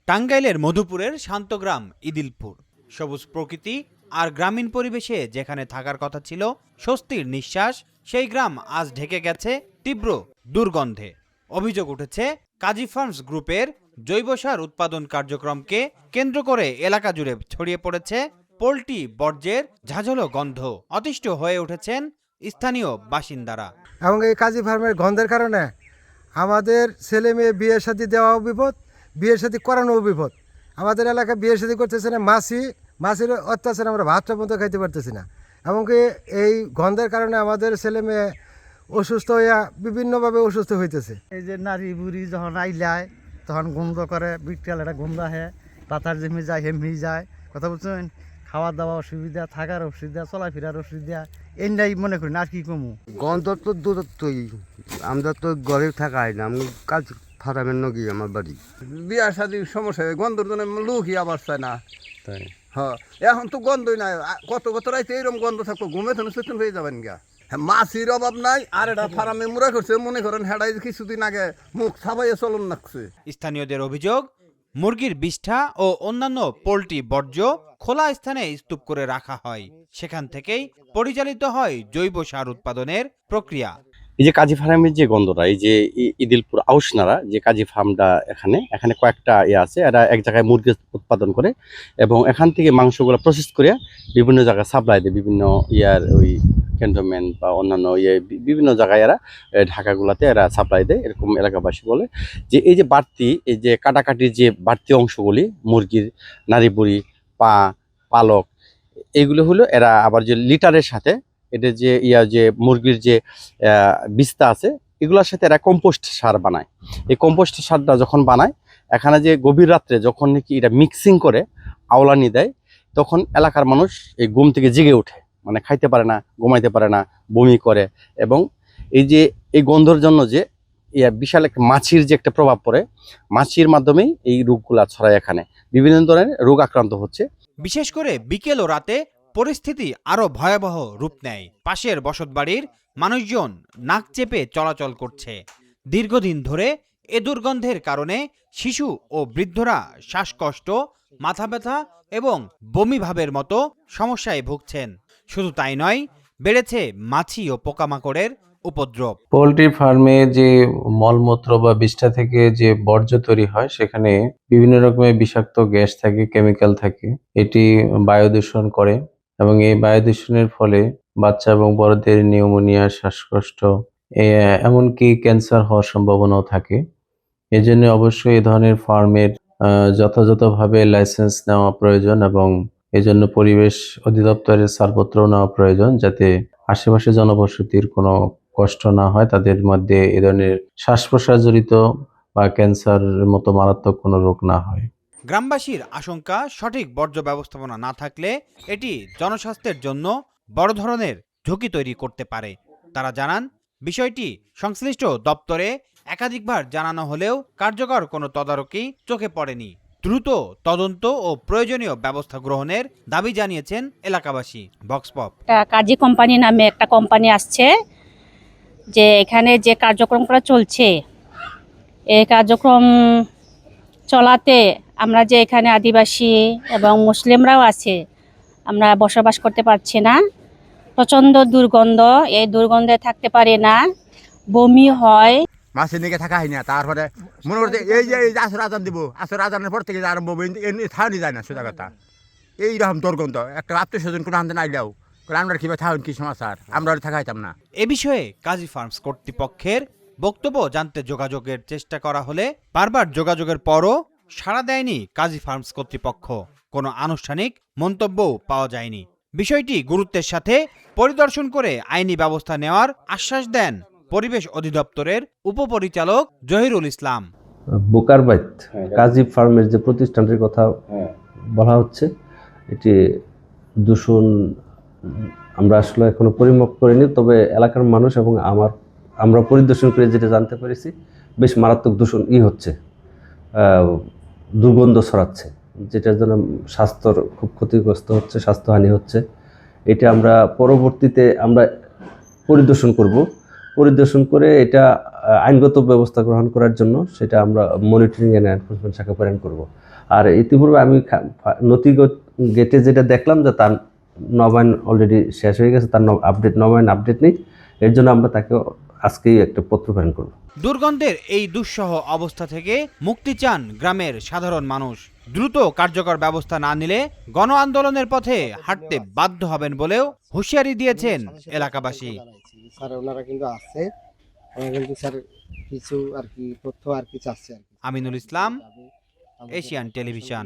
টাঙ্গাইলের মধুপুরের শান্তগ্রাম ইদিলপুর, সবুজ প্রকৃতি আর গ্রামীণ পরিবেশে যেখানে থাকার কথা ছিল স্বস্তির নিঃশ্বাস, সেই গ্রাম আজ ঢেকে গেছে তীব্র দুর্গন্ধে। অভিযোগ উঠেছে কাজী ফার্মস গ্রুপের জৈব সার উৎপাদন কার্যক্রমকে কেন্দ্র করে এলাকা জুড়ে ছড়িয়ে পড়েছে পোল্ট্রি বর্জ্যের ঝাঁঝালো গন্ধ। অতিষ্ঠ হয়ে উঠেছেন স্থানীয় বাসিন্দারা। এবং এই কাজী ফার্মের গন্ধের কারণে আমাদের ছেলে মেয়ে বিয়ে শাদী দেওয়াও বিপদ, বিয়ে শাদী করানোও বিপদ। আমাদের এলাকায় বিয়ে শাদী করতেছে না, মাছির অত্যাচার আমরা ভাতটা পর্যন্ত খাইতে পারতেছি না। এমনকি এই গন্ধের কারণে আমাদের ছেলে মেয়ে অসুস্থ হইয়া বিভিন্নভাবে অসুস্থ হইতেছে। এই যে নারী বুড়ি যখন আইলায় তখন গন্ধ করে, বিটকাল একটা গন্ধ আহে, পাতার জমি যায় হেমি যায়, কথা বলছেন। খাওয়া দাওয়া অসুবিধা, থাকার অসুবিধা, চলাফেরার অসুবিধা, এটাই মনে করি না, আর কি কমু। গন্ধ তো দূরত্বই, আমরা তো ঘরে থাকাই না, আমি কাজ ফাটামের নগি আমার বাড়ি। বিয়ার সাথে সমস্যা হয়, গন্ধর জন্য লোকই আবার চায় না। তাই হ্যাঁ, এখন তো গন্ধই নাই। কত কত রাইতে এইরকম গন্ধ থাকবো, ঘুমে তো সুস্থ হয়ে যাবেন গা। মাছির অভাব নাই। আর এটা ফার্মে মুড়া করছে, মনে করেন হেডাই কিছুদিন আগে মুখ ছাপাইয়ে চলন লাগছে। স্থানীয়দের অভিযোগ, মুরগির বিষ্ঠা ও অন্যান্য পোল্ট্রি বর্জ্য খোলা স্থানে স্তূপ করে রাখা হয়, সেখান থেকেই পরিচালিত হয় জৈব সার উৎপাদনের প্রক্রিয়া। এই যে কাজী ফার্মের যে গন্ধটা, এই যে ইদিলপুর আউসনারা যে কাজী ফার্মটা, এখানে কয়েকটা আছে, এরা এক জায়গায় মুরগি উৎপাদন করে এবং এখান থেকে মাংসগুলো প্রসেস করে বিভিন্ন জায়গায় সাপ্লাই দেয়, বিভিন্ন ওই ক্যান্টনমেন্ট বা অন্যান্য বিভিন্ন জায়গায় এরা ঢাকাগুলোতে এরা সাপ্লাই দেয়। এরকম এলাকাবাসী বলে যে এই যে বাড়তি, এই যে কাটাকাটির যে বাড়তি অংশগুলি, মুরগির নাড়ি বুড়ি, পালক, এগুলো হলো এরা আবার যে লিটারের সাথে এটা যে যে মুরগির যে বিস্তা আছে, এগুলোর সাথে এরা কম্পোস্ট সার বানায়। এই কম্পোস্ট সারটা যখন বানায়, এখানে যে গভীর রাত্রে যখন নাকি এটা মিক্সিং করে আওলানি দেয়, তখন এলাকার মানুষ এই ঘুম থেকে জেগে ওঠে, মানে খাইতে পারে না, ঘুমাইতে পারে না, বমি করে। এবং এই যে এই গন্ধর জন্য যে বিশাল একটা মাছির যে একটা প্রভাব পড়ে, মাছির মাধ্যমেই এই রোগগুলা ছড়ায়, এখানে বিভিন্ন ধরনের রোগ আক্রান্ত হচ্ছে। বিশেষ করে বিকেল ও রাতে পরিস্থিতি আরো ভয়াবহ রূপ নেয়। পাশের বসতবাড়ির মানুষজন নাক চেপে চলাচল করছে। দীর্ঘদিন ধরে এ দুর্গন্ধের কারণে শিশু ও বৃদ্ধরা শ্বাসকষ্ট, মাথা ব্যথা এবং বমি ভাবের মতো সমস্যায় ভুগছেন। শুধু তাই নয়, বেড়েছে মাছি ও পোকামাকড়ের উপদ্রব। পোল্ট্রি ফার্মে যে মলমূত্র বা বিষ্ঠা থেকে যে বর্জ্য তৈরি হয়, সেখানে বিভিন্ন রকমের বিষাক্ত গ্যাস থাকে, কেমিক্যাল থাকে। এটি বায়ু দূষণ করে এবং এই বায়ু দূষণের ফলে বাচ্চা এবং বড়দের নিউমোনিয়া, শ্বাসকষ্ট, এমনকি ক্যান্সার হওয়ার সম্ভাবনাও থাকে। এজন্য অবশ্যই এই ধরনের ফার্মের যথাযথভাবে লাইসেন্স নেওয়া প্রয়োজন এবং এজন্য পরিবেশ অধিদপ্তরের ছাড়পত্র নেওয়া প্রয়োজন, যাতে আশেপাশে জনবসতির কোনো কষ্ট না হয়, তাদের মধ্যে এ ধরনের শ্বাস প্রশ্বাস জড়িত বা ক্যান্সারের মতো মারাত্মক কোনো রোগ না হয়। গ্রামবাসীর আশঙ্কা, সঠিক বর্জ্য ব্যবস্থাপনা না থাকলে এটি জনস্বাস্থ্যের জন্য বড় ধরনের ঝুঁকি তৈরি করতে পারে। তারা জানান, বিষয়টি সংশ্লিষ্ট দপ্তরে একাধিকবার জানানো হলেও কার্যকর কোনো তদারকি চোখে পড়েনি। দ্রুত তদন্ত ও প্রয়োজনীয় ব্যবস্থা গ্রহণের দাবি জানিয়েছেন এলাকাবাসী। বক্সপপ। কাজী কোম্পানি নামে একটা কোম্পানি আসছে, যে এখানে যে কার্যক্রমগুলো চলছে, এই কার্যক্রম চলাতে আমরা যে এখানে আদিবাসী এবং মুসলিমরাও আছে, আমরা বসবাস করতে পারছি না। প্রচণ্ড দুর্গন্ধ, এই দুর্গন্ধে থাকতে পারি না, বমি হয়। মাছের দিকে থাকা হয় না। তারপরে মনে করতে এই যে আসর আজান দিব, আসর আজানের পর থেকে আরম্ভ এমনি থাউনি যায় না, সোজা কথা। এইরকম দুর্গন্ধ, একটা আত্মীয় স্বজন কোনো আনতে নাইলেও আমরা কিভাবে থাকুন, কি সমাচার, আমরা থাকাইতাম না। এ বিষয়ে কাজী ফার্মস কর্তৃপক্ষের বক্তব্য জানতে যোগাযোগের চেষ্টা করা হলে বারবার যোগাযোগের পরও সাড়া দেয়নি কাজী ফার্মস কর্তৃপক্ষ। কোনো আনুষ্ঠানিক মন্তব্যও পাওয়া যায়নি। বিষয়টি গুরুত্বের সাথে পরিদর্শন করে আইনি ব্যবস্থা নেওয়ার আশ্বাস দেন পরিবেশ অধিদপ্তরের উপপরিচালক জহিরুল ইসলাম। বোকারবাইত কাজী ফার্মের যে প্রতিষ্ঠানটির কথা বলা হচ্ছে, এটি দূষণ আমরা আসলে এখনো পরিমাপ করিনি, তবে এলাকার মানুষ এবং আমরা পরিদর্শন করে যেটা জানতে পেরেছি, বেশ মারাত্মক দূষণ হচ্ছে, দুর্গন্ধ ছড়াচ্ছে, যেটার জন্য স্বাস্থ্যর খুব ক্ষতিগ্রস্ত হচ্ছে, স্বাস্থ্যহানি হচ্ছে। এটা আমরা পরবর্তীতে পরিদর্শন করব, পরিদর্শন করে এটা আইনগত ব্যবস্থা গ্রহণ করার জন্য সেটা আমরা মনিটরিং অ্যান্ড এনফোর্সমেন্ট শাখা প্রেরণ করব। আর ইতিপূর্বে আমি নথি গেটে যেটা দেখলাম যে তার নবায়ন অলরেডি শেষ হয়ে গেছে, তার নবায়ন আপডেট নেই, এর জন্য আমরা তাকে আজকেই একটা পত্র প্রেরণ করব। দুর্গন্ধের এই দুঃসহ অবস্থা থেকে মুক্তি চান গ্রামের সাধারণ মানুষ। দ্রুত কার্যকর ব্যবস্থা না নিলে গণ আন্দোলনের পথে হাঁটতে বাধ্য হবেন বলেও হুঁশিয়ারি দিয়েছেন এলাকাবাসী। স্যার ওনারা কিন্তু আছে, ওনারা কিন্তু স্যার কিছু আর কি তথ্য আর কি চাচ্ছে। Aminul Islam, Asian television.